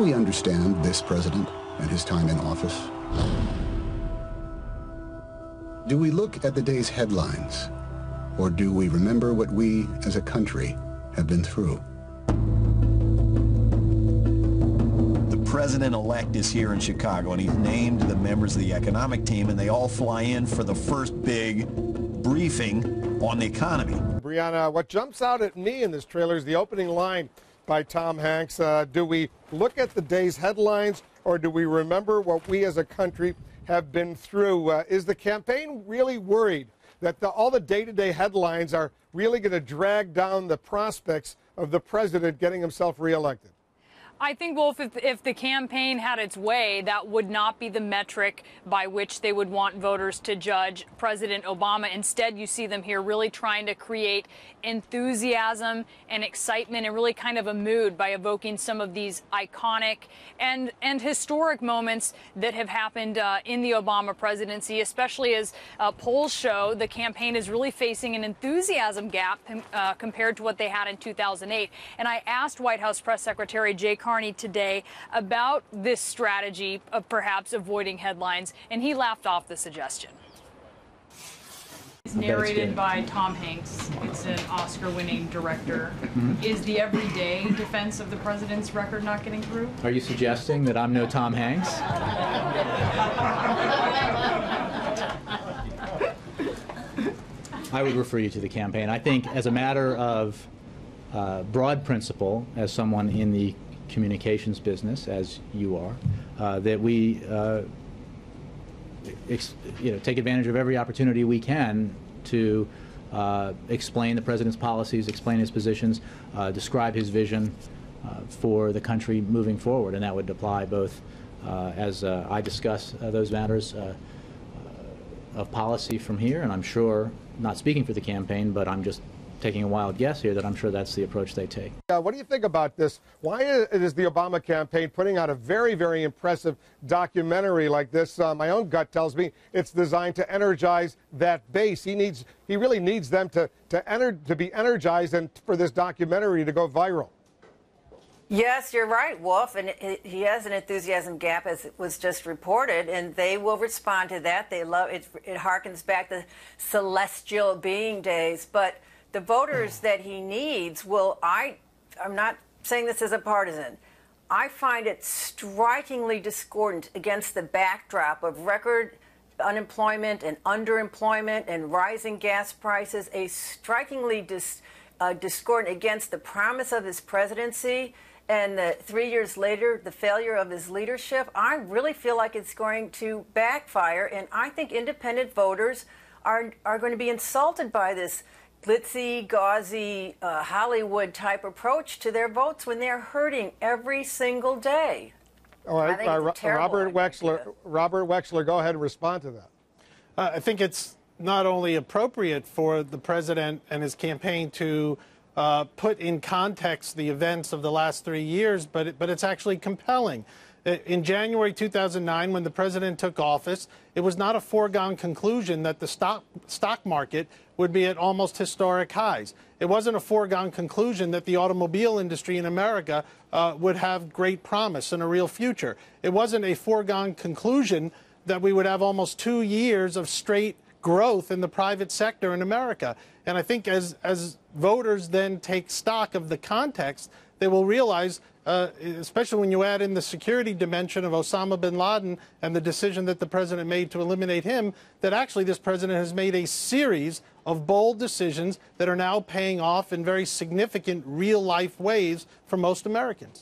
we understand this president and his time in office? Do we look at the day's headlines, or do we remember what we as a country have been through? The president-elect is here in Chicago, and he's named the members of the economic team, and they all fly in for the first big briefing on the economy. Brianna, what jumps out at me in this trailer is the opening line by Tom Hanks. Do we look at the day's headlines, or do we remember what we as a country have been through? Is the campaign really worried that all the day-to-day headlines are really going to drag down the prospects of the president getting himself reelected? I think, Wolf, if the campaign had its way, that would not be the metric by which they would want voters to judge President Obama. Instead, you see them here really trying to create enthusiasm and excitement and really kind of a mood by evoking some of these iconic and historic moments that have happened in the Obama presidency, especially as polls show the campaign is really facing an enthusiasm gap compared to what they had in 2008. And I asked White House Press Secretary Jay Carney today about this strategy of perhaps avoiding headlines, and he laughed off the suggestion. It's narrated by Tom Hanks. It's an Oscar-winning director. Is the everyday defense of the president's record not getting through? Are you suggesting that I'm no Tom Hanks? I would refer you to the campaign. I think as a matter of broad principle, as someone in the communications business, as you are, that we take advantage of every opportunity we can to explain the president's policies, explain his positions, describe his vision for the country moving forward, and that would apply both as I discuss those matters of policy from here, and I'm sure, not speaking for the campaign, but I'm just taking a wild guess here that I'm sure that's the approach they take. What do you think about this? Why is the Obama campaign putting out a very, very impressive documentary like this? My own gut tells me it's designed to energize that base. He really needs them to be energized and for this documentary to go viral. Yes, you're right, Wolf, and he has an enthusiasm gap, as it was just reported, and they will respond to that. They love it. It harkens back to celestial being days, but the voters that he needs I'm not saying this as a partisan. I find it strikingly discordant against the backdrop of record unemployment and underemployment and rising gas prices, a strikingly discordant against the promise of his presidency and 3 years later, the failure of his leadership. I really feel like it's going to backfire, and I think independent voters are going to be insulted by this glitzy, gauzy, Hollywood-type approach to their votes when they're hurting every single day. All right, Robert Wexler, go ahead and respond to that. I think it's not only appropriate for the president and his campaign to put in context the events of the last 3 years, but it's actually compelling. In January 2009, when the president took office, it was not a foregone conclusion that the stock market would be at almost historic highs. It wasn't a foregone conclusion that the automobile industry in America would have great promise and a real future. It wasn't a foregone conclusion that we would have almost 2 years of straight growth in the private sector in America. And I think as voters then take stock of the context, they will realize, especially when you add in the security dimension of Osama bin Laden and the decision that the president made to eliminate him, that actually this president has made a series of bold decisions that are now paying off in very significant real-life ways for most Americans.